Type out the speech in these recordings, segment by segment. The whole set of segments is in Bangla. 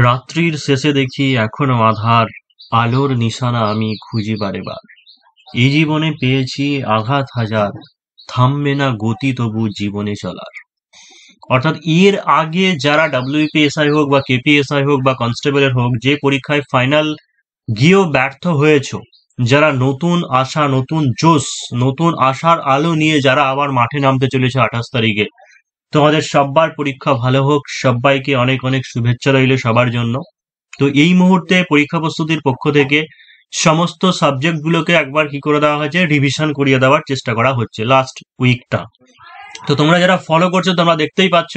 রাত্রির শেষে দেখি এখনো আধার, আলোর নিশানা আমি খুঁজি বারে বার। এই জীবনে পেয়েছি আঘাত হাজার, থামবে না গতি তবু জীবনে চলার। অর্থাৎ এর আগে যারা ডাব্লিউপিএসআই হোক বা কেপিএসআই হোক বা কনস্টেবলের হোক, যে পরীক্ষায় ফাইনাল গিয়েও ব্যর্থ হয়েছো, যারা নতুন আশা, নতুন জোশ, নতুন আশার আলো নিয়ে যারা আবার মাঠে নামতে চলেছে 28 তারিখে, তোমাদের সব্বার পরীক্ষা ভালো হোক। সবাইকে অনেক অনেক শুভেচ্ছা রইল সবার জন্য। তো এই মুহূর্তে পরীক্ষা প্রস্তুতির পক্ষ থেকে সমস্ত সাবজেক্ট গুলোকে একবার কি করে দেওয়া হয়েছে, রিভিশন করিয়ে দেওয়ার চেষ্টা করা হচ্ছে লাস্ট উইকটা। তো তোমরা যারা ফলো করছো তোমরা দেখতেই পাচ্ছ।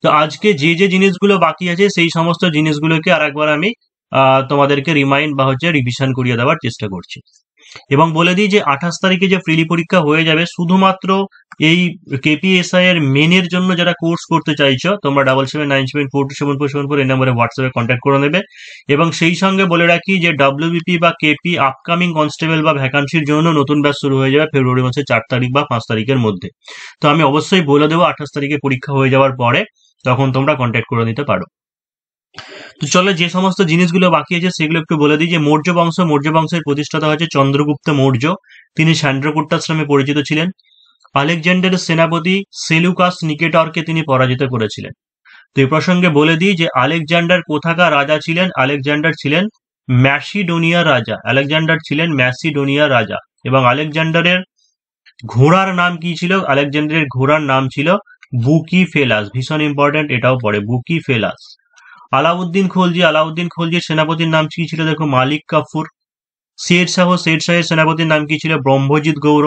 তো আজকে যে যে জিনিসগুলো বাকি আছে সেই সমস্ত জিনিসগুলোকে আর একবার আমি তোমাদেরকে রিমাইন্ড বা হচ্ছে রিভিশন করিয়ে দেওয়ার চেষ্টা করছি। এবং বলে দিই যে 28 তারিখে যে ফ্রিলি পরীক্ষা হয়ে যাবে, শুধুমাত্র এই কেপিএসআই এর মেনের জন্য যারা কোর্স করতে চাইছো, তোমরা 7797427474 এই নম্বরে হোয়াটসঅ্যাপে কন্ট্যাক্ট করে নেবে। এবং সেই সঙ্গে বলে রাখি যে ডাব্লিউবিপি বা কেপি আপকামিং কনস্টেবল বা ভ্যাকান্সির জন্য নতুন ব্যাচ শুরু হয়ে যাবে ফেব্রুয়ারি মাসের 4 তারিখ বা 5 তারিখের মধ্যে। তো আমি অবশ্যই বলে দেবো 28 তারিখে পরীক্ষা হয়ে যাওয়ার পরে, তখন তোমরা কন্ট্যাক্ট করে নিতে পারো। তো চলো যে সমস্ত জিনিসগুলো বাকি আছে সেগুলো একটু বলে দিই। যে মৌর্য বংশের প্রতিষ্ঠাতা হচ্ছে চন্দ্রগুপ্ত মৌর্য। তিনি স্যান্ড্রোকুট্টাস নামে পরিচিত ছিলেন। আলেকজান্ডারের সেনাপতি সেলুকাস নিকেটরকে তিনি পরাজিত করেছিলেন। তো এই প্রসঙ্গে বলে দিই যে আলেকজান্ডার কোথাকার রাজা ছিলেন। আলেকজান্ডার ছিলেন ম্যাসিডোনিয়ার রাজা। আলেকজান্ডার ছিলেন ম্যাসিডোনিয়ার রাজা। এবং আলেকজান্ডারের ঘোড়ার নাম কি ছিল? আলেকজান্ডারের ঘোড়ার নাম ছিল বুকি ফেলাস। ভীষণ ইম্পর্টেন্ট, এটাও পড়ে, বুকি ফেলাস। আলাউদ্দিন খলজির সেনাপতির নাম কি ছিল? দেখো, মালিক কাফুর। শেরশাহের সেনাপতির নাম কি ছিল? ব্রহ্মজিৎ গৌর।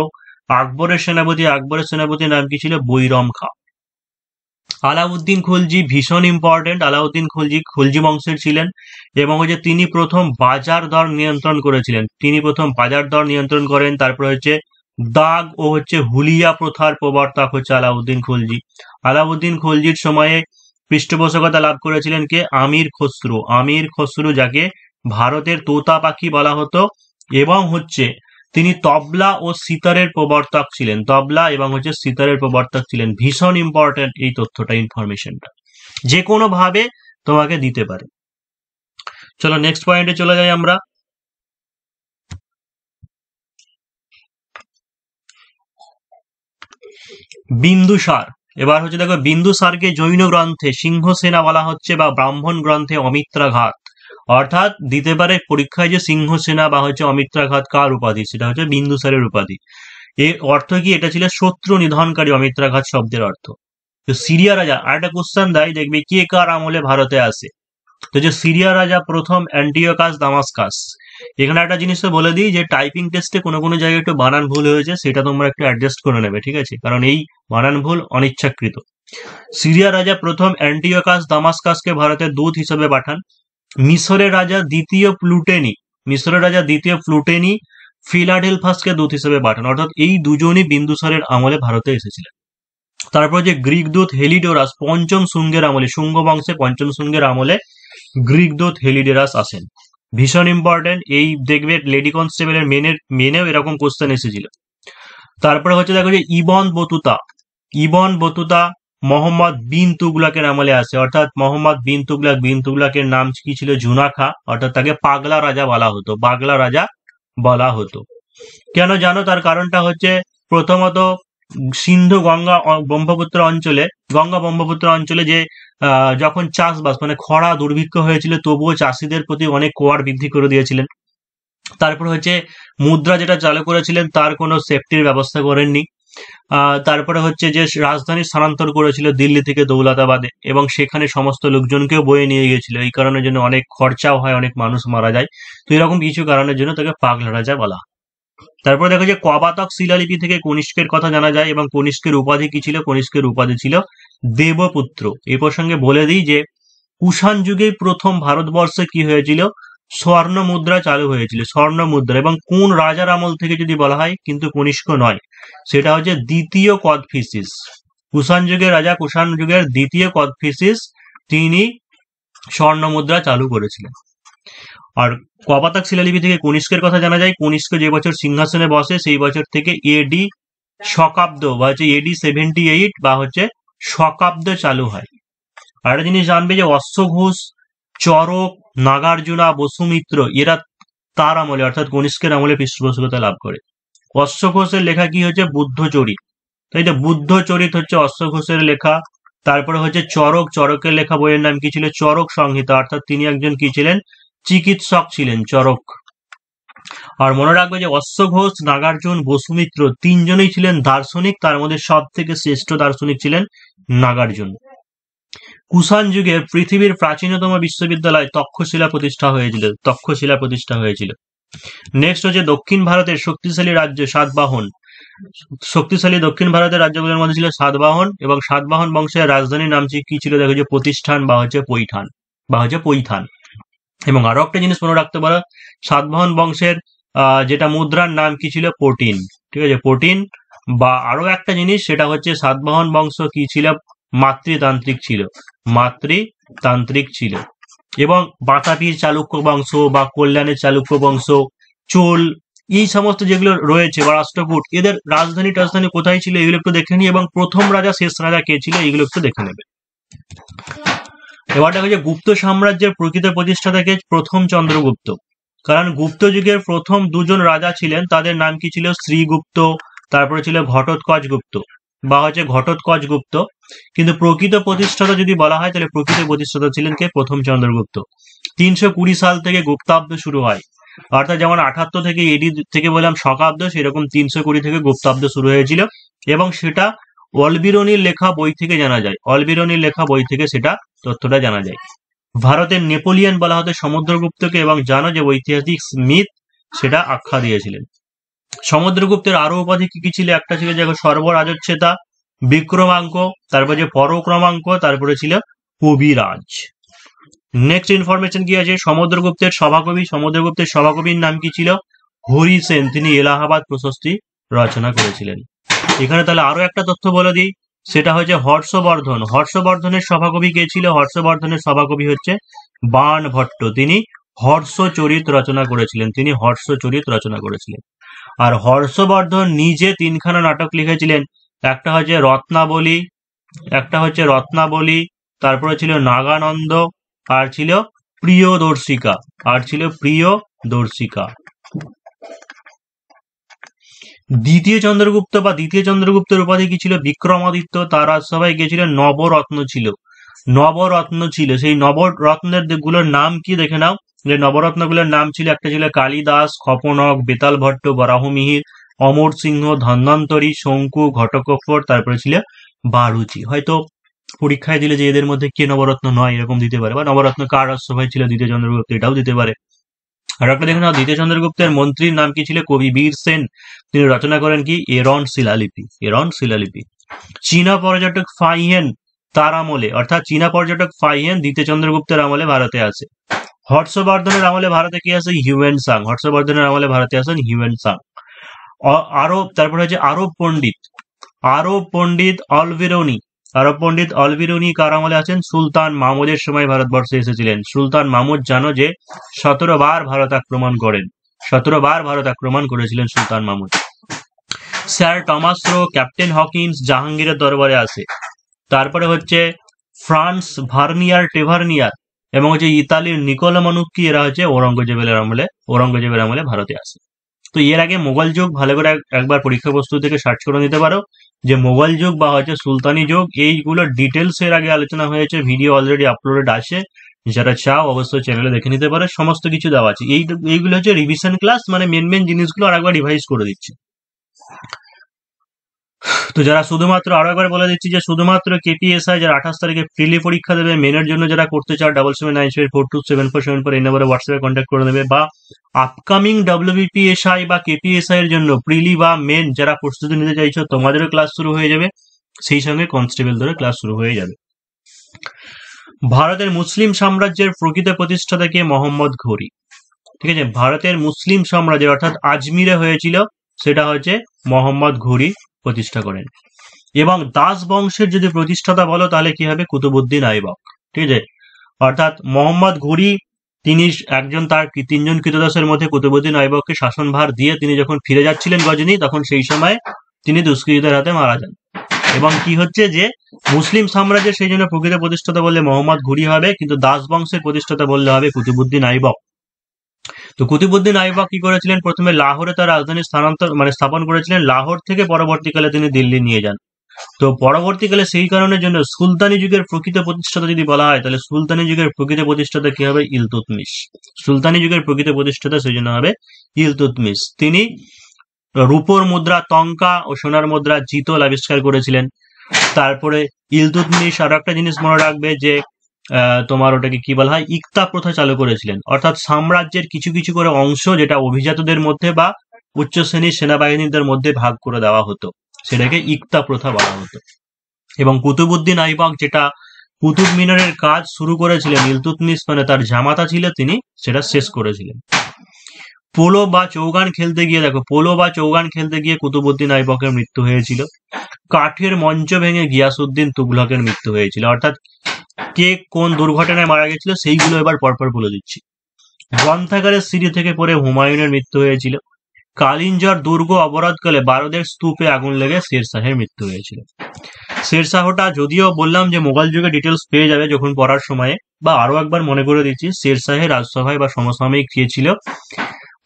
আকবরের সেনাপতির নাম কি ছিল? বৈরম খাঁ। আলাউদ্দিন খলজি ভীষণ ইম্পর্টেন্ট। আলাউদ্দিন খলজি খলজি বংশের ছিলেন এবং হচ্ছে তিনি প্রথম বাজার দর নিয়ন্ত্রণ করেন। তারপরে হচ্ছে দাগ ও হচ্ছে হুলিয়া প্রথার প্রবর্তক হচ্ছে আলাউদ্দিন খলজি। আলাউদ্দিন খলজির সময়ে পৃষ্ঠপোষকতা লাভ করেছিলেন কে? আমির খসরু, যাকে ভারতের তোতা পাখি বলা হতো। এবং হচ্ছে তিনি তবলা ও সিতারের প্রবর্তক ছিলেন। ভীষণ ইম্পর্টেন্ট এই তথ্যটা, ইনফরমেশনটা যে কোনো ভাবে তোমাকে দিতে পারে। চলো নেক্সট পয়েন্টে চলে যাই আমরা। বিন্দুসার। এবার হচ্ছে দেখো, বিন্দুসারকে জৈন গ্রন্থে সিংহসেনা বলা হচ্ছে বা ব্রাহ্মণ গ্রন্থে অমিত্রাঘাত। অর্থাৎ দিতে পারে পরীক্ষায় যে সিংহসেনা বা হচ্ছে অমিত্রাঘাত কার উপাধি, সেটা হচ্ছে বিন্দুসারের উপাধি। এর অর্থ কি? এটা ছিল শত্রু নিধনকারী, অমিত্রাঘাত শব্দের অর্থ। তো সিরিয়া রাজা, আর একটা কোশ্চেন দেয়, দেখবি কে কার আমলে ভারতে আসে। তো যে সিরিয়া রাজা প্রথম অ্যান্টিওকাস দামাস্কাস। এখানে একটা জিনিস তো বলে দিই যে টাইপিং টেস্টে কোনো কোনো জায়গায় একটু বানান ভুল হয়েছে, সেটা তোমরা একটু অ্যাডজাস্ট করে নেবে, ঠিক আছে? কারণ এই বানান ভুল অনিচ্ছাকৃত। সিরিয়া রাজা প্রথম অ্যান্টিওকাস দামাস্কাসকে ভারতের দূত হিসেবে পাঠান। মিশরের রাজা দ্বিতীয় প্লুটেনি ফিলাডেলফাসকে দূত হিসেবে পাঠান। অর্থাৎ এই দুজনই বিন্দুসারের আমলে ভারতে এসেছিলেন। তারপর যে গ্রিক দূত হেলিডোরাস পঞ্চম শুঙ্গের আমলে, শুঙ্গ বংশে পঞ্চম শুঙ্গের আমলে গ্রিক দূত হেলিডোরাস আসেন। ভীষণ ইম্পর্টেন্ট, এই দেখবে লেডি কনস্টেবলের মেনেও এরকম কোশ্চেন এসেছিল। তারপরে হচ্ছে দেখো যে ইবন বতুতা মোহাম্মদ বিন তুগলাকের আমলে আসে। অর্থাৎ মোহাম্মদ বিন তুগলাকের নাম কি ছিল? জুনাখা। অর্থাৎ তাকে পাগলা রাজা বলা হতো। কেন জানো? তার কারণটা হচ্ছে, প্রথমত সিন্ধু গঙ্গা ব্রহ্মপুত্র অঞ্চলে যে যখন চাষবাস মানে খরা দুর্ভিক্ষ হয়েছিল, তবুও চাষিদের প্রতি অনেক কর বৃদ্ধি করে দিয়েছিলেন। তারপর হচ্ছে মুদ্রা যেটা চালু করেছিলেন তার কোনো সেফটির ব্যবস্থা করেননি। তারপরে হচ্ছে যে রাজধানী স্থানান্তর করেছিল দিল্লি থেকে দৌলতাবাদে, এবং সেখানে সমস্ত লোকজনকেও বয়ে নিয়ে গিয়েছিল। এই কারণের জন্য অনেক খরচাও হয়, অনেক মানুষ মারা যায়। তো এরকম কিছু কারণের জন্য তাকে পাগলা রাজা বলা হয়। তারপরে দেখো যে কবাতক শিলালিপি থেকে কনিষ্কের কথা জানা যায়। এবং কনিষ্কের উপাধি কি ছিল? কনিষ্কের উপাধি ছিল দেবপুত্র। এই প্রসঙ্গে বলে দিই যে কুষাণ যুগে প্রথম ভারতবর্ষে কি হয়েছিল? স্বর্ণ মুদ্রা চালু হয়েছিল, স্বর্ণ মুদ্রা। এবং কোন রাজার আমল থেকে যদি বলা হয়, কিন্তু কনিষ্ক নয়, সেটা হচ্ছে দ্বিতীয় কদফিসিস। কুষাণ যুগের দ্বিতীয় কদফিসিস তিনি স্বর্ণ মুদ্রা চালু করেছিলেন। আর কবাতক শিলালিপি থেকে কনিষ্কের কথা জানা যায়। কনিষ্ক যে বছর সিংহাসনে বসে সেই বছর থেকে এডি শকাব্দ বা হচ্ছে এডি 78 বা হচ্ছে শকাব্দ চালু হয়। আর একটা জিনিস জানবে যে অশ্বঘোষ চরক, নাগার্জুনা, বসুমিত্র এরা তার আমলে অর্থাৎ কনিষ্কের আমলে পৃষ্ঠপোষকতা লাভ করে। অশ্ব ঘোষের লেখা কি হচ্ছে বুদ্ধচরিত, তাই তো বুদ্ধচরিত হচ্ছে অশ্ব ঘোষের লেখা। তারপরে হচ্ছে চরক, চরকের লেখা বইয়ের নাম কি ছিল চরক সংহিতা, অর্থাৎ তিনি একজন কি ছিলেন চিকিৎসক ছিলেন চরক। আর মনে রাখবে যে অশ্ব ঘোষ, নাগার্জুন, বসুমিত্র তিনজনই ছিলেন দার্শনিক, তার মধ্যে সব থেকে শ্রেষ্ঠ দার্শনিক ছিলেন নাগার্জুন। কুষাণ যুগে পৃথিবীর প্রাচীনতম বিশ্ববিদ্যালয় তক্ষশিলা প্রতিষ্ঠা হয়েছিল। নেক্সট হচ্ছে দক্ষিণ ভারতের শক্তিশালী রাজ্য সাতবাহন। শক্তিশালী দক্ষিণ ভারতের রাজ্যগুলোর মধ্যে ছিল সাতবাহন, এবং সাতবাহন বংশের রাজধানীর নাম কি ছিল দেখো যে প্রতিষ্ঠান বা হচ্ছে পৈঠান। এবং আরো একটা জিনিস মনে রাখতে পারো, সাতবাহন বংশের যেটা মুদ্রার নাম কি ছিল পটিন, ঠিক আছে পটিন। বা আরো একটা জিনিস সেটা হচ্ছে সাতবাহন বংশ কি ছিল মাতৃতান্ত্রিক ছিল। এবং বাতাপির চালুক্য বংশ বা কল্যাণের চালুক্য বংশ, চোল, এই সমস্ত যেগুলো রয়েছে বা রাষ্ট্রকূট, এদের রাজধানী কোথায় ছিল এগুলো একটু দেখে নি, এবং প্রথম রাজা শেষ রাজা কে ছিল এগুলো একটু দেখে নেবে। এবার দেখা যায় গুপ্ত সাম্রাজ্যের প্রকৃত প্রতিষ্ঠাতা কে, প্রথম চন্দ্রগুপ্ত। কারণ গুপ্ত যুগের প্রথম দুজন রাজা ছিলেন, তাদের নাম কি ছিল শ্রীগুপ্ত, তারপরে ছিল ঘটোৎকচ গুপ্ত। কিন্তু প্রকৃত প্রতিষ্ঠাতা যদি বলা হয় তাহলে প্রকৃত প্রতিষ্ঠাতা ছিলেন কে, প্রথম চন্দ্রগুপ্ত। 320 সাল থেকে গুপ্তাব্দ শুরু হয়, অর্থাৎ যেমন 78 থেকে এডি থেকে বললাম শকাব্দ, সেরকম 320 থেকে গুপ্তাব্দ শুরু হয়েছিল। এবং সেটা অলবিরনির লেখা বই থেকে জানা যায়, সেটা তথ্যটা জানা যায়। ভারতের নেপোলিয়ন বলা হতো সমুদ্রগুপ্তকে, এবং জানো যে ঐতিহাসিক স্মিথ সেটা আখ্যা দিয়েছিলেন। সমুদ্রগুপ্তের আরো উপাধি কি কি ছিল, একটা ছিল যে সর্বরাজচ্ছেতা, বিক্রমাঙ্ক, তারপরে যে পরক্রমাঙ্ক, তারপরে ছিল কবিরাজ। নেক্সট ইনফরমেশন কি আছে, সমুদ্রগুপ্তের সভাকবির নাম কি ছিল হরি সেন, তিনি এলাহাবাদ প্রশস্তি রচনা করেছিলেন। এখানে তাহলে আরো একটা তথ্য বলে দিই, সেটা হচ্ছে হর্ষবর্ধনের সভাকবি কে ছিল, হর্ষবর্ধনের সভাকবি হচ্ছে বাণ ভট্ট, তিনি হর্ষচরিত রচনা করেছিলেন। আর হর্ষবর্ধন নিজে 3খানা নাটক লিখেছিলেন, একটা হচ্ছে রত্নাবলী, তারপরে ছিল নাগানন্দ, আর ছিল প্রিয়দর্শিকা। দ্বিতীয় চন্দ্রগুপ্তের উপাধি কি ছিল বিক্রমাদিত্য, তার রাজসভায় গিয়েছিল নবরত্ন ছিল। সেই নবরত্নের গুলোর নাম কি দেখে নাও, যে নবরত্নগুলোর নাম ছিল, একটা ছিল কালিদাস, খপনক, বেতাল ভট্ট, বরাহমিহির, অমর সিংহ, ধন্বন্তরী, শঙ্কু, ঘটকোপর, তারপরে ছিল বারুচি। হয়তো পরীক্ষায় দিলে যে এদের মধ্যে কে নবরত্ন নয় এরকম দিতে পারে, বা নবরত্ন কার রাজসভায় ছিল দ্বিতীয় চন্দ্রগুপ্ত, এটাও দিতে পারে। আর একটা দেখে নাও, দ্বিতীয় চন্দ্রগুপ্তের মন্ত্রীর নাম কি ছিল কবি বীর সেন, তিনি রচনা করেন কি এরণ শিলালিপি। চীনা পর্যটক ফাইহেন তার আমলে, অর্থাৎ চীনা পর্যটক ফাইহেন দ্বিতীয় চন্দ্রগুপ্তের আমলে ভারতে আসে। হর্ষবর্ধনের আমলে ভারতে কি আসে, হিউয়েন সাং। আরো তারপরে হচ্ছে আরব পণ্ডিত অলবিরুনি কার আমলে আছেন, সুলতান মাহমুদের সময় ভারতবর্ষে এসেছিলেন। সুলতান মাহমুদ জানো যে 17 বার ভারত আক্রমণ করেছিলেন সুলতান Mahmud. Sir Thomas Roe, captain Hawkins জাহাঙ্গীরের দরবারে আসে। তারপরে হচ্ছে ফ্রান্স টেভার্নিয়ার এবং হচ্ছে ইতালির নিকোলা মানুক্কি, এরা হচ্ছে ঔরঙ্গজেবের আমলে ভারতে আসে। তো এর আগে মোগল যুগ ভালো করে একবার পরীক্ষা প্রস্তুতি থেকে সার্চ করে নিতে পারো, যে মোগল যুগ বা হচ্ছে সুলতানি যুগ, এইগুলোর ডিটেলস এর আগে আলোচনা হয়েছে, ভিডিও অলরেডি আপলোডেড আছে, যারা চাও অবশ্যই চ্যানেলে দেখে নিতে পারো, সমস্ত কিছু দেওয়া আছে। এইগুলো হচ্ছে রিভিশন ক্লাস, মানে মেন জিনিসগুলো আর একবার রিভাইজ করে দিচ্ছি। তো যারা শুধুমাত্র আরো একবার বলে দিচ্ছি যে শুধুমাত্র কেপিএসআই যারা 28 তারিখে প্রিলি পরীক্ষা দেবে, মেনের জন্য যারা করতে চাও 7797427474 এই নম্বরে হোয়াটসঅ্যাপে কন্ট্যাক্ট করে নেবে, বা আপকামিং ডব্লিউবিপিএসআই বা কেপিএসআই এর জন্য প্রিলি বা মেন যারা প্রস্তুতি নিতে চাইছো, তোমাদেরও ক্লাস শুরু হয়ে যাবে, সেই সঙ্গে কনস্টেবল ধরে ক্লাস শুরু হয়ে যাবে। ভারতের মুসলিম সাম্রাজ্যের প্রকৃত প্রতিষ্ঠাতা কে, মোহাম্মদ ঘুরি। ঠিক আছে, ভারতের মুসলিম সাম্রাজ্যের অর্থাৎ আজমিরে হয়েছিল, সেটা হচ্ছে মোহাম্মদ ঘুরি প্রতিষ্ঠা করেন। এবং দাস বংশের যদি প্রতিষ্ঠাতা বলো তাহলে কি হবে, কুতুবউদ্দিন আইবক। ঠিক আছে, অর্থাৎ মোহাম্মদ ঘুরি তিনি একজন, তার 3জন কৃতদাসের মধ্যে কুতুবউদ্দিন আইবককে শাসনভার দিয়ে তিনি যখন ফিরে যাচ্ছিলেন গজনি, তখন সেই সময় তিনি দুষ্কৃতীদের হাতে মারা যান। এবং কি হচ্ছে যে মুসলিম সাম্রাজ্যের সেই জন্য প্রকৃত প্রতিষ্ঠাতা বললে মোহাম্মদ ঘুরি হবে, কিন্তু দাস বংশের প্রতিষ্ঠাতা বললে হবে কুতুবুদ্দিন আইবক। তো কুতুবুদ্দিন আইবক কি করেছিলেন, প্রথমে লাহোরে তার রাজধানী স্থাপন করেছিলেন, লাহোর থেকে পরবর্তীকালে তিনি দিল্লি নিয়ে যান। তো পরবর্তীকালে সেই কারণের জন্য সুলতানি যুগের প্রকৃত প্রতিষ্ঠাতা যদি বলা হয়, তাহলে সুলতানি যুগের প্রকৃত প্রতিষ্ঠাতা কি হবে, ইলতুৎমিশ। সুলতানি যুগের প্রকৃত প্রতিষ্ঠাতা সেই জন্য হবে ইলতুৎমিশ। তিনি রূপোর মুদ্রা তঙ্কা ও সোনার মুদ্রা জিতল আবিষ্কার করেছিলেন। তারপরে ইলতুৎমিশ আরো একটা জিনিস মনে রাখবে যে তোমার ওটাকে কি বলা হয়, ইকতা প্রথা চালু করেছিলেন, অর্থাৎ সাম্রাজ্যের কিছু কিছু করে অংশ যেটা অভিজাতদের মধ্যে বা উচ্চ শ্রেণীর সেনাবাহিনীদের মধ্যে ভাগ করে দেওয়া হতো, সেটাকে ইকতা প্রথা বলা হতো। এবং কুতুবুদ্দিন আইবক যেটা কুতুব মিনারের কাজ শুরু করেছিলেন, ইলতুৎমিশ মানে তার জামাতা ছিল, তিনি সেটা শেষ করেছিলেন। পোলো বা চৌগান খেলতে গিয়ে দেখো, পোলো বা চৌগান খেলতে গিয়ে কুতুবুদ্দিন আইবকের মৃত্যু হয়েছিল। কাঠের মঞ্চ ভেঙে গিয়াসউদ্দিন তুগলকের মৃত্যু হয়েছিল। অর্থাৎ কে কোন দুর্ঘটনায় মারা গেছিল সেইগুলো এবার পরপর বলে দিচ্ছি। গ্রন্থাগারের সিঁড়ি থেকে পড়ে হুমায়ুনের মৃত্যু হয়েছিল। কালিঞ্জর দুর্গ অবরোধকালে বারোদের স্তূপে আগুন লেগে শেরশাহের মৃত্যু হয়েছিল। শেরশাহটা যদিও বললাম যে মোগল যুগে ডিটেলস পেয়ে যাবে যখন পড়ার সময়ে, বা আরো একবার মনে করে দিচ্ছি, শেরশাহের রাজসভায় বা সমসাময়িক কে ছিল,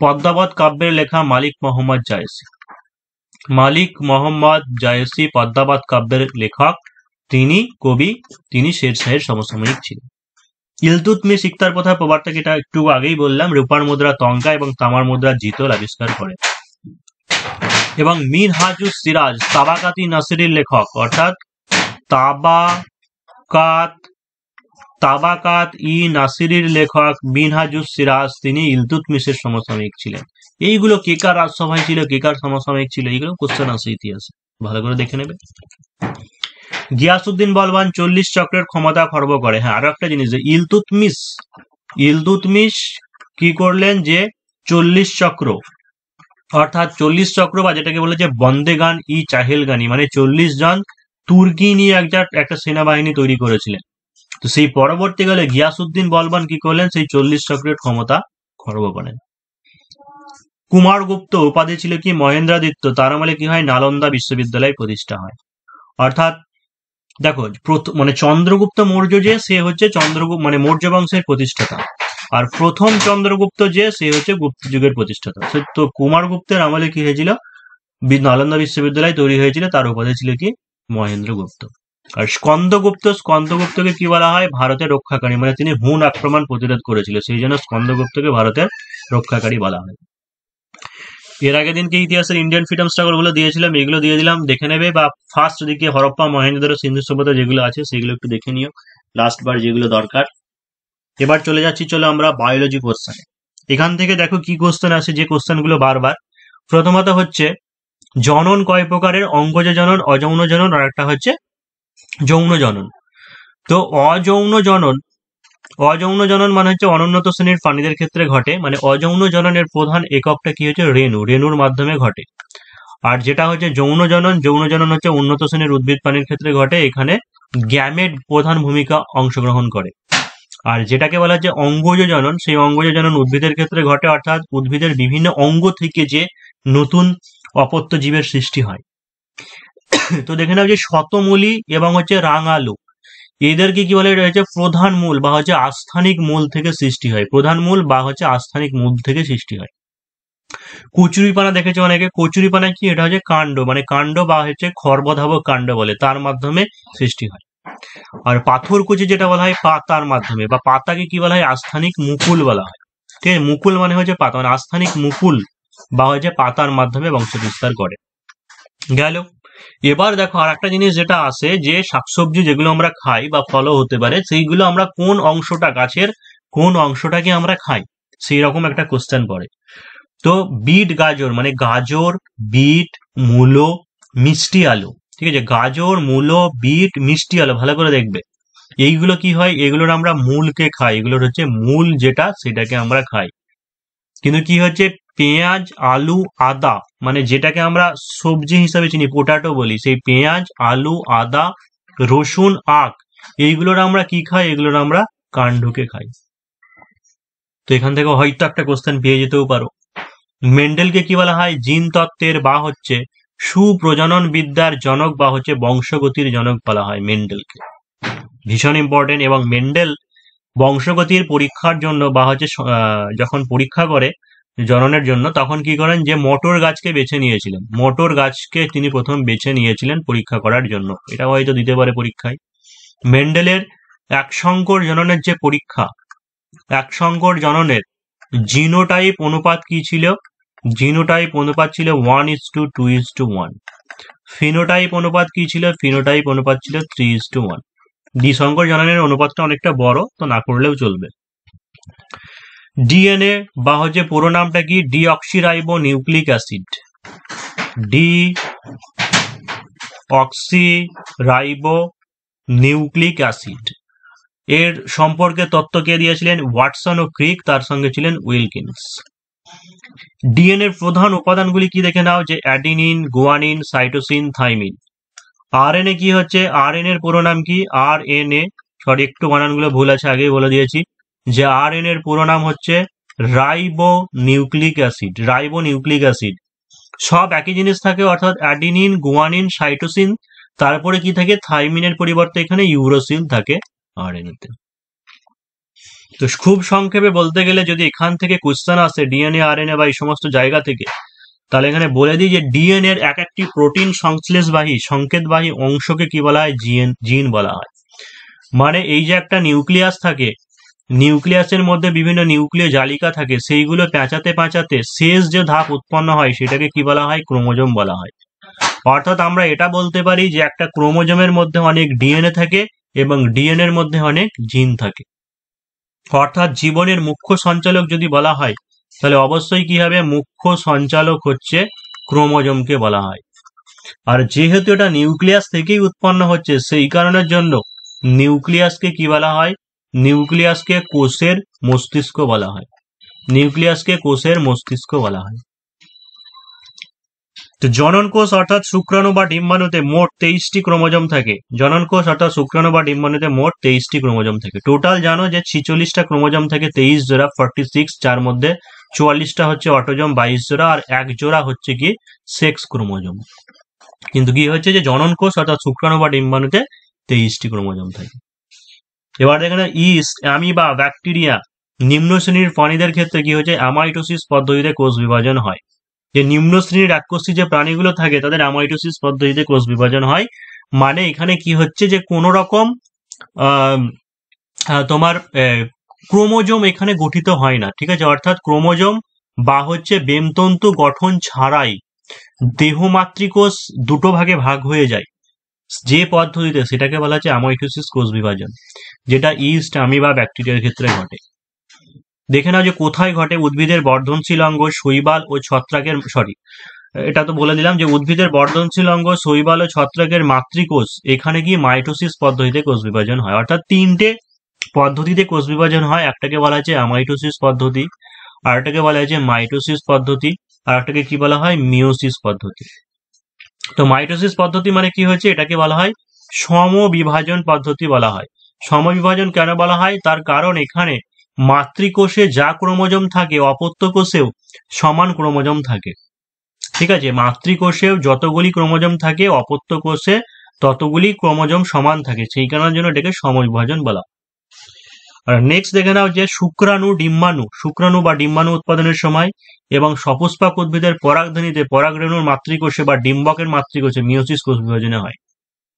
পদ্মাবত কাব্যের লেখা মালিক মোহাম্মদ জায়েসি। মালিক মোহাম্মদ জায়েসি পদ্মাবত কাব্যের লেখক, তিনি কবি, তিনি শেরশাহের সমসাময়িক ছিলেন। ইলতুৎমিশ ইকতার প্রথার প্রবর্তক, এটা একটু আগেই বললাম, রূপার মুদ্রা তঙ্কা এবং তামার মুদ্রা জিতল আবিষ্কার করে। এবং মিনহাজুস সিরাজ তাবাকাতি নাসিরের লেখক, অর্থাৎ তাবাকাত ই নাসিরের লেখক মিনহাজুস সিরাজ, তিনি ইলতুৎমিশের সমসাময়িক ছিলেন। এইগুলো কে কার রাজসভায় ছিল, কে কার সমসাময়িক ছিল, এইগুলো কোশ্চেন আছে ইতিহাসে, ভালো করে দেখে নেবে। গিয়াসউদ্দিন বলবান 40 চক্রের ক্ষমতা খর্ব করে। হ্যাঁ, আরো একটা জিনিস, যে ইলতুৎমিশ কি করলেন, যে 40 চক্র, অর্থাৎ 40 চক্র বা যেটাকে বলে যে বন্দেগান ই চাহেলগানি, মানে 40 জন তুর্কি নিয়ে একটা সেনাবাহিনী তৈরি করেছিলেন। তো সেই পরবর্তীকালে গিয়াসউদ্দিন বলবান কি করলেন, সেই 40 চক্রের ক্ষমতা খর্ব করেন। কুমারগুপ্ত উপাধি ছিল কি, মহেন্দ্রাদিত্য, তার আমলে কি হয়, নালন্দা বিশ্ববিদ্যালয় প্রতিষ্ঠা হয়। অর্থাৎ দেখো, মানে চন্দ্রগুপ্ত মৌর্য যে, সে হচ্ছে মানে মৌর্য বংশের প্রতিষ্ঠাতা, আর প্রথম চন্দ্রগুপ্ত যে, সে হচ্ছে গুপ্ত যুগের প্রতিষ্ঠাতা। তো কুমারগুপ্তের আমলে কি হয়েছিল, নালন্দা বিশ্ববিদ্যালয় তৈরি হয়েছিল, তার উপাধি ছিল কি, মহেন্দ্রগুপ্ত। আর স্কন্দগুপ্তকে কি বলা হয়, ভারতের রক্ষাকারী, মানে তিনি হুন আক্রমণ প্রতিরোধ করেছিল, সেই জন্য স্কন্দগুপ্তকে ভারতের রক্ষাকারী বলা হয়। এর আগের দিনকে ইতিহাসের ইন্ডিয়ান ফ্রিডম স্ট্রাগল গুলো দিয়েছিলাম, এগুলো দিয়ে দিলাম, দেখে নেবে। বা ফার্স্ট দিকে হরপ্পা মহেঞ্জোদারো সিন্ধু সভ্যতা যেগুলো আছে সেগুলো একটু দেখে নিও, লাস্ট বার যেগুলো দরকার। এবার চলে যাচ্ছি, চলো আমরা বায়োলজি কোশ্চেন। এখান থেকে দেখো কি কোশ্চেন আছে, যে কোশ্চেন গুলো বারবার। প্রথমত হচ্ছে জনন কয় প্রকারের, অঙ্গজ জনন, অযৌন জনন, আর একটা হচ্ছে যৌন জনন। তো অযৌন জনন মানে হচ্ছে অনুন্নত শ্রেণীর প্রাণীদের ক্ষেত্রে ঘটে, মানে অযৌন জননের প্রধান এককটা কি হচ্ছে, রেণুর মাধ্যমে ঘটে। আর যেটা হচ্ছে যৌন জনন হচ্ছে উন্নত শ্রেণীর উদ্ভিদ প্রাণীর ক্ষেত্রে ঘটে, এখানে গ্যামেট প্রধান ভূমিকা অংশগ্রহণ করে। আর যেটাকে বলা হচ্ছে অঙ্গজ জনন, সেই অঙ্গজ জনন উদ্ভিদের ক্ষেত্রে ঘটে, অর্থাৎ উদ্ভিদের বিভিন্ন অঙ্গ থেকে যে নতুন অপত্য জীবের সৃষ্টি হয়। তো দেখে নাও যে শতমূলী এবং হচ্ছে রাঙালু, এদেরকে কি বলে, রয়েছে প্রধান মূল বা হচ্ছে আস্থানিক মূল থেকে সৃষ্টি হয়, প্রধান মূল বা হচ্ছে আস্থানিক মূল থেকে সৃষ্টি হয়। কচুরিপানা দেখেছে অনেকে, কচুরিপানা কি, এটা হচ্ছে কাণ্ড, মানে কাণ্ড বা হচ্ছে খর্বধাবক কাণ্ড বলে, তার মাধ্যমে সৃষ্টি হয়। আর পাথরকুচি যেটা বলা হয় পাতার মাধ্যমে, বা পাতাকে কি বলা হয়, আস্থানিক মুকুল বলা হয়। ঠিক আছে, মুকুল মানে হচ্ছে পাতা, মানে আস্থানিক মুকুল বা হচ্ছে পাতার মাধ্যমে বংশ বিস্তার করে। গেল। এবার দেখো আর একটা জিনিস যেটা আছে, যে শাকসবজি যেগুলো আমরা খাই বা ফলও হতে পারে, সেইগুলো আমরা কোন অংশটা, গাছের কোন অংশটাকে আমরা খাই, সেই রকম একটা কোশ্চেন পড়ে। তো বিট গাজর, মানে গাজর, বিট, মূলো, মিষ্টি আলু, ঠিক আছে, গাজর, মূলো, বিট, মিষ্টি আলু, ভালো করে দেখবে। এইগুলো কি হয়, এগুলোর আমরা মূলকে খাই, এগুলোর হচ্ছে মূল যেটা, সেটাকে আমরা খাই। কিন্তু কি হচ্ছে, পেঁয়াজ, আলু, আদা, মানে যেটাকে আমরা সবজি হিসাবে চিনি, পোটাটো বলি, সেই পেঁয়াজ, আলু, আদা, রসুন, আখ, এইগুলোর আমরা কি খাই, এগুলোর আমরা কাণ্ডকে খাই। তো এখান থেকে হয়তো একটা কোশ্চেন পেয়ে যেতেও পারো। মেন্ডেলকে কি বলা হয়, জিন তত্ত্বের বা হচ্ছে সুপ্রজনন বিদ্যার জনক বা হচ্ছে বংশগতির জনক বলা হয় মেন্ডেলকে। ভীষণ ইম্পর্টেন্ট। এবং মেন্ডেল বংশগতির পরীক্ষার জন্য বা হচ্ছে যখন পরীক্ষা করে জননের জন্য, তখন কি করেন যে মটর গাছকে বেছে নিয়েছিলেন। মটর গাছকে তিনি প্রথম বেছে নিয়েছিলেন পরীক্ষা করার জন্য। এটা হয়তো দিতে পারে পরীক্ষায়। মেন্ডেলের এক সংকর জননের যে পরীক্ষা, এক সংকর জননের জিনোটাইপ অনুপাত কি ছিল? জিনোটাইপ অনুপাত ছিল 1:2:1। ফিনোটাইপ অনুপাত কি ছিল? ফিনোটাইপ অনুপাত ছিল 3:1। দ্বিসংকর জননের অনুপাতটা অনেকটা বড়, তো না করলেও চলবে। ডিএনএ বা হচ্ছে পুরো নামটা কি? Deoxyribo nucleic acid. Deoxyribo nucleic acid. এর সম্পর্কে তত্ত্ব কে দিয়েছিলেন? ওয়াটসন ও ক্রিক, তার সঙ্গে ছিলেন উইলকিন্স। ডিএনএর প্রধান উপাদানগুলি কি দেখে নাও, যে adenine, guanine, cytosine, thymine. RNA কি হচ্ছে? আরএনএ এর পুরো নাম কি? আরএনএ, সরি একটু বানানগুলো ভুল আছে, আগেই বলে দিয়েছি যে আরএনএ এর পুরো নাম হচ্ছে ribo nucleic acid. Ribo nucleic acid. সব একই জিনিস থাকে, অর্থাৎ অ্যাডিনিন, গুয়ানিন, সাইটোসিন, তারপরে কি থাকে? থাইমিনের পরিবর্তে এখানে ইউরোসিল থাকে আরএনএ তে। তো খুব সংক্ষেপে বলতে গেলে, যদি এখান থেকে কোশ্চেন আসে ডিএনএ, আরএনএ বা এই সমস্ত জায়গা থেকে, তাহলে এখানে বলে দিই যে ডিএনএ এর এক একটি প্রোটিন সংশ্লেষবাহী সংকেতবাহী অংশকে কি বলা হয়? জিন বলা হয়। মানে এই যে একটা নিউক্লিয়াস থাকে, নিউক্লিয়াসের মধ্যে বিভিন্ন নিউক্লিয় জালিকা থাকে, সেইগুলো পেঁচাতে পেঁচাতে শেষ যে ধাপ উৎপন্ন হয় সেটাকে কি বলা হয়? ক্রোমোজোম বলা হয়। অর্থাৎ আমরা এটা বলতে পারি যে একটা ক্রোমোজোমের মধ্যে অনেক ডিএনএ থাকে এবং ডিএনএ এর মধ্যে অনেক জিন থাকে। অর্থাৎ জীবনের মুখ্য সঞ্চালক যদি বলা হয়, তাহলে অবশ্যই কি হবে? মুখ্য সঞ্চালক হচ্ছে ক্রোমোজোমকে বলা হয়। আর যেহেতু এটা নিউক্লিয়াস থেকেই উৎপন্ন হচ্ছে, সেই কারণের জন্য নিউক্লিয়াসকে কি বলা হয়? নিউক্লিয়াসকে কোষের মস্তিষ্ক বলা হয়। নিউক্লিয়াসকে কোষের মস্তিষ্ক বলা হয়। তো জনন কোষ অর্থাৎ শুক্রাণু বা ডিম্বাণুতে মোট 23টি ক্রোমোজোম থাকে। জনন কোষ অর্থাৎ শুক্রাণু বা ডিম্বাণুতে মোট 23টি ক্রোমোজোম থাকে। টোটাল জানো যে 46টা ক্রোমোজোম থাকে, 23 জোড়া 46, যার মধ্যে 44টা হচ্ছে অটোজোম 22 জোড়া, আর এক জোড়া হচ্ছে কি সেক্স ক্রোমোজোম। কিন্তু কি হচ্ছে যে জনন কোষ অর্থাৎ শুক্রাণু বা ডিম্বাণুতে 23টি ক্রোমোজোম থাকে। এবার দেখেন ইস্ট, অ্যামিবা, ব্যাকটেরিয়া, নিম্ন শ্রেণীর প্রাণীদের ক্ষেত্রে কি হচ্ছে? অ্যামাইটোসিস পদ্ধতিতে কোষ বিভাজন হয়। যে নিম্ন শ্রেণীর এককোষী যে প্রাণীগুলো থাকে তাদের অ্যামাইটোসিস পদ্ধতিতে কোষ বিভাজন হয়। মানে এখানে কি হচ্ছে যে কোনো রকম তোমার ক্রোমোজোম এখানে গঠিত হয় না, ঠিক আছে? অর্থাৎ ক্রোমোজোম বা হচ্ছে বেমতন্তু গঠন ছাড়াই দেহমাতৃকোষ দুটো ভাগে ভাগ হয়ে যায় যে পদ্ধতিতে, সেটাকে বলা হচ্ছে অ্যামাইটোসিস কোষ বিভাজন, যেটা ইস্ট, অ্যামিবা, ব্যাকটেরিয়ার ক্ষেত্রে ঘটে। দেখে নাও যে কোথায় ঘটে? উদ্ভিদের বর্ধনশীল অঙ্গ শৈবাল ও ছত্রাকের, সরি এটা তো বলে দিলাম যে উদ্ভিদের বর্ধনশীল অঙ্গ শৈবাল ও ছত্রাকের মাতৃকোষ, এখানে কি মাইটোসিস পদ্ধতিতে কোষ বিভাজন হয়। অর্থাৎ তিনটে পদ্ধতিতে কোষ বিভাজন হয়। একটাকে বলা হচ্ছে অ্যামাইটোসিস পদ্ধতি, আরেকটাকে বলা হচ্ছে মাইটোসিস পদ্ধতি, আর একটাকে কি বলা হয়? মিওসিস পদ্ধতি। তো মাইটোসিস পদ্ধতি মানে কি হচ্ছে? এটাকে বলা হয় সমবিভাজন পদ্ধতি বলা হয়। সমবিভাজন কেন বলা হয়? তার কারণ এখানে মাতৃকোষে যা ক্রোমোজোম থাকে অপত্য কোষেও সমান ক্রোমোজোম থাকে, ঠিক আছে? মাতৃকোষেও যতগুলি ক্রোমোজোম থাকে অপত্য কোষে ততগুলি ক্রোমোজোম সমান থাকে, সেই কারণের জন্য এটাকে সমবিভাজন বলা। আর নেক্সট দেখে নাও যে শুক্রাণু, ডিম্বাণু, শুক্রাণু বা ডিম্বাণু উৎপাদনের সময় এবং সপুষ্পক উদ্ভিদের পরাগধানীতে পরাগরেণুর মাতৃকোষে বা ডিম্বকের মাতৃকোষে মিওসিস কোষ বিভাজনে হয়।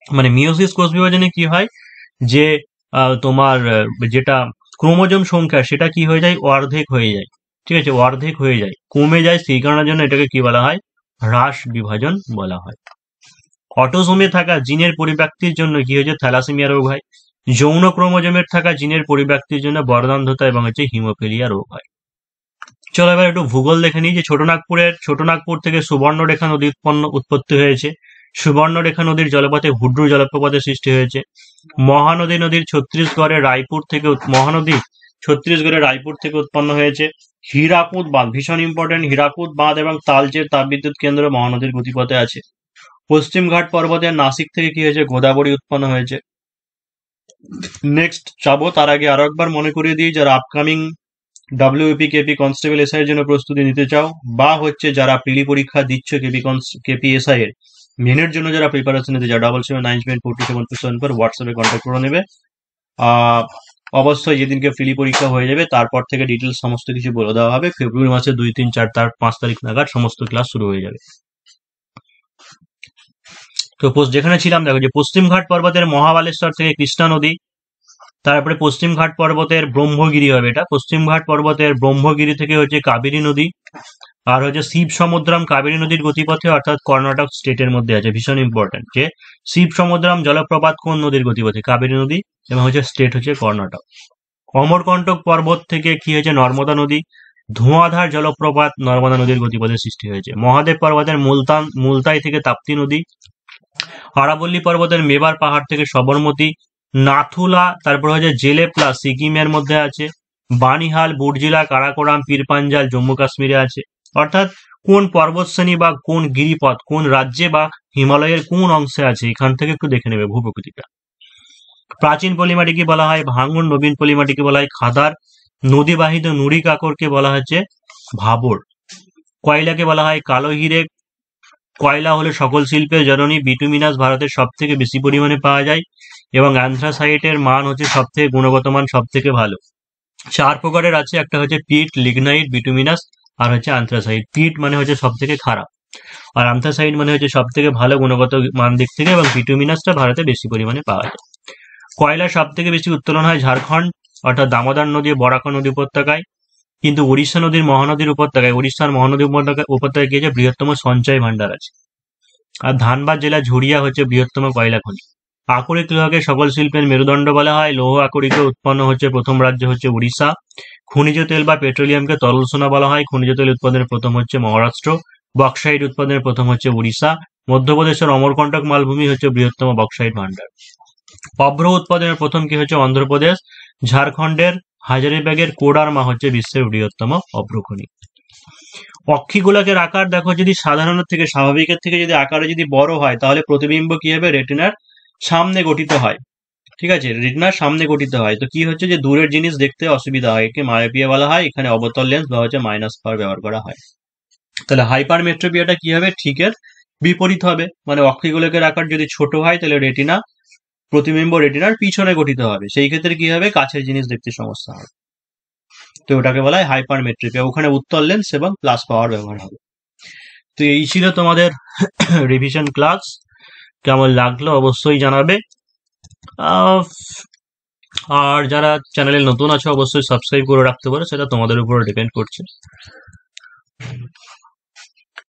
মানে মিওসিস কোষ বিভাজনে কি হয় যে তোমার যেটা ক্রোমোজোম সংখ্যা সেটা কি হয়ে যায়? অর্ধেক হয়ে যায়, ঠিক আছে? অর্ধেক হয়ে যায়, কমে যায়, সেই কারণের জন্য এটাকে কি বলা হয়? হ্রাস বিভাজন বলা হয়। অটোসোমে থাকা জিনের পরিব্যক্তির জন্য কি হয়েছে? থ্যালাসেমিয়া রোগ হয়। যৌন ক্রোমোজোমের থাকা জিনের পরিব্যক্তির জন্য বর্ণান্ধতা এবং হচ্ছে হিমোফিলিয়া রোগ হয়। চলো এবার একটু ভূগোল দেখে নিই যে ছোটনাগপুর থেকে সুবর্ণরেখা নদী উৎপত্তি হয়েছে। সুবর্ণরেখা নদীর জলপথে হুড্রু জলপ্রপাতের সৃষ্টি হয়েছে। মহানদী ছত্তিশগড়ের রায়পুর থেকে উৎপন্ন হয়েছে। হীরাকুদ বাঁধ, ভীষণ ইম্পর্টেন্ট, হীরাকুদ বাঁধ এবং তালচের তাপবিদ্যুৎ কেন্দ্র মহানদীর গতিপথে আছে। পশ্চিম ঘাট পর্বতের নাসিক থেকে কি হয়েছে? গোদাবরী উৎপন্ন হয়েছে। নেক্সট যাবো, তার আগে আরো একবার মনে করিয়ে দিই যারা upcoming WP KP constable SI এর জন্য প্রস্তুতি নিতে চাও, বা হচ্ছে যারা প্রিলি পরীক্ষা দিচ্ছ কেপি এসআই এর মেনের জন্য যারা প্রিপারেশন নিতে চাও, 77974274 হোয়াটসঅ্যাপে কন্ট্যাক্ট করে নেবে। আহ অবশ্যই যেদিনকে প্রিলি পরীক্ষা হয়ে যাবে তারপর থেকে ডিটেলস সমস্ত কিছু বলে দেওয়া হবে। ফেব্রুয়ারি মাসে 2, 3, 4, 5 তারিখ নাগাদ সমস্ত ক্লাস শুরু হয়ে যাবে। তো যেখানে ছিলাম দেখো, যে পশ্চিমঘাট পর্বতের মহাবালেশ্বর থেকে কৃষ্ণা নদী, তারপরে পশ্চিমঘাট পর্বতের ব্রহ্মগিরি হবে, এটা পশ্চিমঘাট পর্বতের ব্রহ্মগিরি থেকে হচ্ছে কাবেরী নদী, আর হচ্ছে শিব সমুদ্রম কাবেরী নদীর গতিপথে, অর্থাৎ কর্ণাটক স্টেটের মধ্যে আছে। ভীষণ ইম্পর্টেন্ট যে শিব সমুদ্রম জলপ্রপাত কোন নদীর গতিপথে, কাবেরী নদী, এবং হচ্ছে স্টেট হচ্ছে কর্ণাটক। অমরকণ্টক পর্বত থেকে কি হয়েছে, নর্মদা নদী। ধোঁয়াধার জলপ্রপাত নর্মদা নদীর গতিপথে সৃষ্টি হয়েছে। মহাদেব পর্বতের মুলতাই থেকে তাপ্তি নদী। আরাবল্লী পর্বতের মেবার পাহাড় থেকে সবরমতী। নাথুলা, তারপর হচ্ছে জেলেপলা সিকিমের মধ্যে আছে। বানিহাল, বুর্জিলা, কারাকোরাম, পীরপাঞ্জাল জম্মু কাশ্মীরে আছে। অর্থাৎ কোন পর্বতশ্রেণী বা কোন গিরিপথ কোন রাজ্যে বা হিমালয়ের কোন অংশে আছে, এখান থেকে একটু দেখে নেবে ভূপ্রকৃতিটা। প্রাচীন পলিমাটিকে বলা হয় ভাঙন, নবীন পলিমাটিকে বলা হয় খাদার, নদীবাহিত নুড়ি কাকরকে বলা হচ্ছে ভাবর, কয়লাকে বলা হয় কালো হিরে। কয়লা হলো সকল শিল্পের জননী। বিটুমিনাস ভারতের সব থেকে বেশি পরিমাণে পাওয়া যায়, এবং অ্যানথ্রাসাইটের মান হচ্ছে সব থেকে গুণগত মান সব থেকে ভালো। 4 প্রকারের আছে, একটা হচ্ছে পিট, লিগনাইট, বিটুমিনাস, আর হচ্ছে অ্যানথ্রাসাইট। পিট মানে হচ্ছে সব থেকে খারাপ, আর অ্যানথ্রাসাইট মানে হচ্ছে সব থেকে ভালো গুণগত মান দিক থেকে, এবং বিটুমিনাসটা ভারতে বেশি পরিমাণে পাওয়া যায়। কয়লা সব থেকে বেশি উত্তোলন হয় ঝাড়খণ্ড, অর্থাৎ দামোদর নদী, বরাক নদী উপত্যকায়। কিন্তু উড়িষ্যা নদীর মহানদীর উপত্যকায়, উড়িষ্যার মহানদী উপত্যকায় গিয়েছে বৃহত্তম সঞ্চয় ভান্ডার আছে। আর ধানবাদ জেলা ঝুড়িয়া হচ্ছে বৃহত্তম কয়লা খনি। আকরিক লোহাকে সকল শিল্পের মেরুদণ্ড বলা হয়। লৌহ আকরিকে উৎপন্ন হচ্ছে প্রথম রাজ্য হচ্ছে উড়িষ্যা। খনিজ তেল বা পেট্রোলিয়ামকে তরল সোনা বলা হয়। খনিজ তেল উৎপাদনের প্রথম হচ্ছে মহারাষ্ট্র। বক্সাইট উৎপাদনের প্রথম হচ্ছে উড়িষ্যা। মধ্যপ্রদেশের অমরকণ্টক মালভূমি হচ্ছে বৃহত্তম বক্সাইট ভান্ডার। অভ্র উৎপাদনের প্রথম কি হচ্ছে অন্ধ্রপ্রদেশ। ঝাড়খণ্ডের হাজারিবাগের কোডারমা হচ্ছে বিশ্বের বৃহত্তম অভ্রখনি। অক্ষিগোলকের আকার দেখো, যদি সাধারণের থেকে স্বাভাবিকের থেকে যদি আকারে যদি বড় হয়, তাহলে প্রতিবিম্ব কি হবে, রেটিনার সামনে গঠিত হয়। ঠিক আছে, রেটিনার সামনে গঠিত হয়। তো কি হচ্ছে যে দূরের জিনিস দেখতে অসুবিধা হয়, একে মায়োপিয়া বলা হয়। এখানে অবতল লেন্স বা হচ্ছে মাইনাস পাওয়ার ব্যবহার করা হয়। তাহলে হাইপারমেট্রোপিয়াটা কি হবে, ঠিকের বিপরীত হবে। মানে অক্ষিগোলকের আকার যদি ছোট হয়, তাহলে রেটিনা প্রতিবিম্ব রেটিনার পিছনে গঠিত হবে। সেই ক্ষেত্রে কি হবে, কাছের জিনিস দেখতে সমস্যা হবে। তো ওটাকে বলা হয় হাইপারমেট্রিপিয়া। ওখানে উত্তল লেন্স এবং প্লাস পাওয়ার ব্যবহার হবে। তো এই ছিল তোমাদের রিভিশন ক্লাস। কেমন লাগলো অবশ্যই জানাবে। আহ, আর যারা চ্যানেলে নতুন আছে অবশ্যই সাবস্ক্রাইব করে রাখতে পারো, সেটা তোমাদের উপরে ডিপেন্ড করছে।